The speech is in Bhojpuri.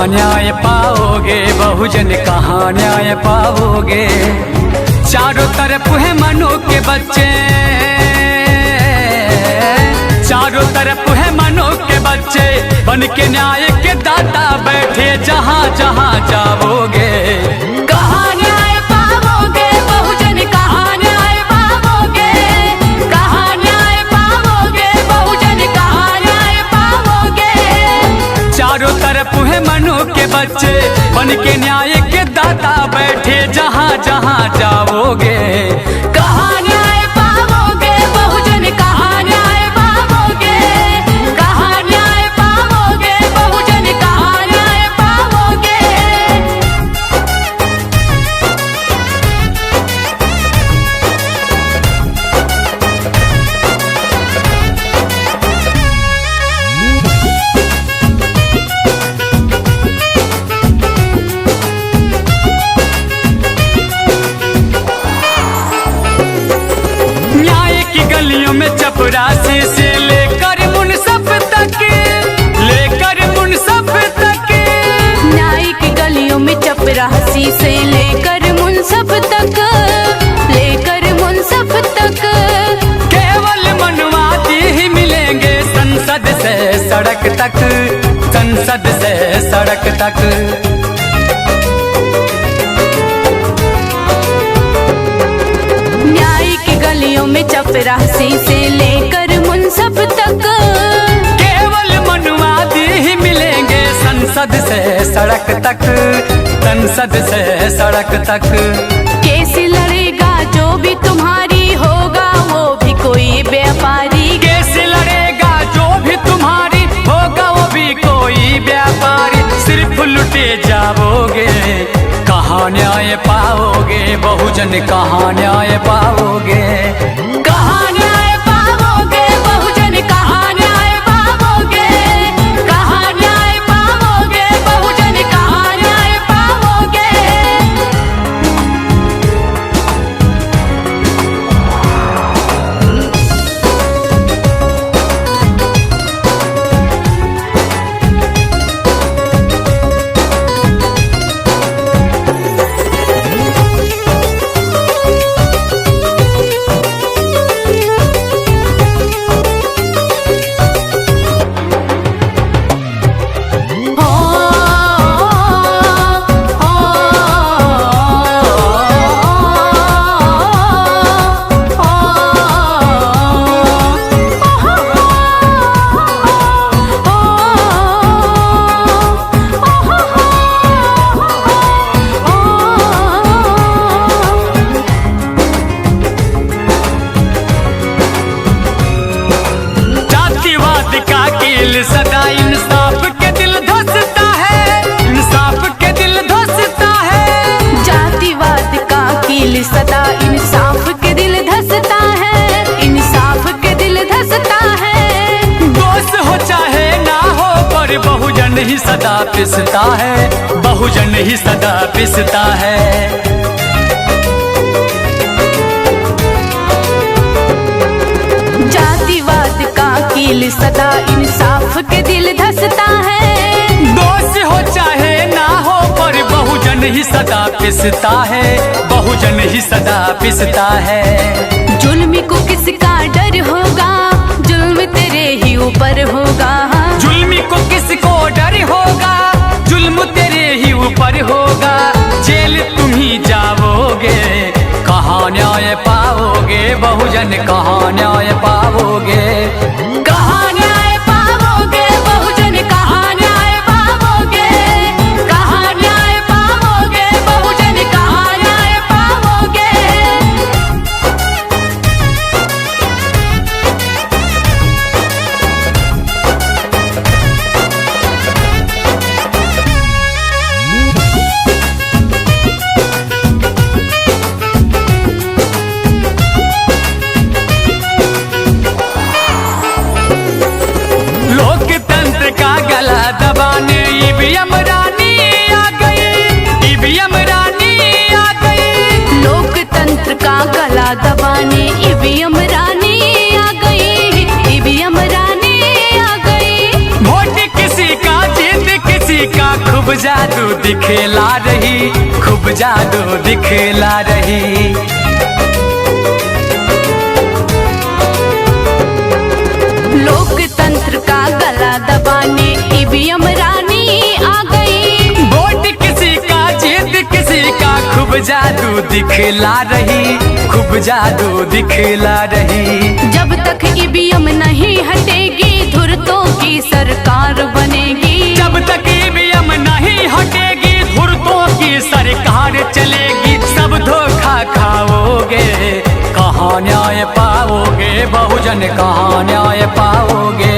न्याय पाओगे, बहुजन कहाँ न्याय पाओगे। चारों तरफ है मनु के बच्चे, चारों तरफ है मनु के बच्चे, बन के न्याय के दाता बैठे जहाँ जहाँ जाओगे। कहाँ न्याय पाओगे, बहुजन कहाँ न्याय पाओगे। कहाँ न्याय पाओगे, बहुजन कहाँ न्याय पाओगे। चारों तरफ है मनु के बच्चे, बन के न्याय के दाता बैठे जहाँ जहाँ जाओगे। कहाँ न्याय पाओगे, बहुजन कहाँ न्याय पाओगे। कहाँ न्याय पाओगे, बहुजन कहाँ न्याय पाओगे। न्याय की गलियों में चपरासी से लेकर मुनसफ तक, लेकर मुनसफ तक। न्याय की गलियों में चपरासी से लेकर मुनसफ तक, लेकर मुनसफ तक। केवल मनवादी ही मिलेंगे संसद से सड़क तक, संसद से सड़क तक। न्याय की गलियों में चपरासी से लेकर मुनसफ तक, केवल मनवादी ही मिलेंगे संसद से सड़क तक, संसद से सड़क तक। केस लड़ेगा जो भी तुम्हारी होगा वो भी कोई व्यापारी। केस लड़ेगा जो भी तुम्हारी होगा वो भी कोई व्यापारी। सिर्फ लुटे जाओगे, कहाँ न्याय पाओगे, बहुजन कहाँ न्याय पाओगे। कहाँ न्याय पाओगे, बहुजन कहाँ न्याय पाओगे। कहाँ न्याय पाओगे, बहुजन कहाँ न्याय पाओगे। जातिवाद का कील सदा इंसाफ के दिल धसता है, इंसाफ के दिल धसता है। जातिवाद का कील सदा इंसाफ के दिल धसता है, इंसाफ के दिल धसता है। दोष हो चाहे ना हो पर बहुजन ही सदा पिसता है, बहुजन ही सदा पिसता है। जातिवाद का कील सदा इंसाफ के दिल धसता है। दोष हो चाहे ना हो पर बहुजन ही सदा पिसता है, बहुजन ही सदा पिसता है। जुल्म को किसका डर होगा, जुल्म तेरे ही ऊपर होगा। जुल्मी को किसको डर होगा, जुल्म तेरे ही ऊपर होगा। जेल तुम ही जाओगे, कहाँ न्याय पाओगे, बहुजन कहाँ न्याय पाओगे। कहाँ न्याय पाओगे, बहुजन कहाँ न्याय पाओगे। कहाँ न्याय पाओगे, बहुजन कहाँ न्याय पाओगे। खूब जादू दिखला रही, खूब जादू दिखला रही। लोकतंत्र का गला दबाने ईवीएम रानी आ गई। वोट किसी का जीत किसी का, खूब जादू दिखला रही, खूब जादू दिखला रही। जब तक ईवीएम नहीं हटेगी धुर्तों की सरकार बनेगी। जब तक ईवीएम नहीं हटेगी धुर्तों की सरकार चलेगी। सब धोखा खाओगे, कहाँ न्याय पाओगे बहुजन, कहाँ न्याय पाओगे।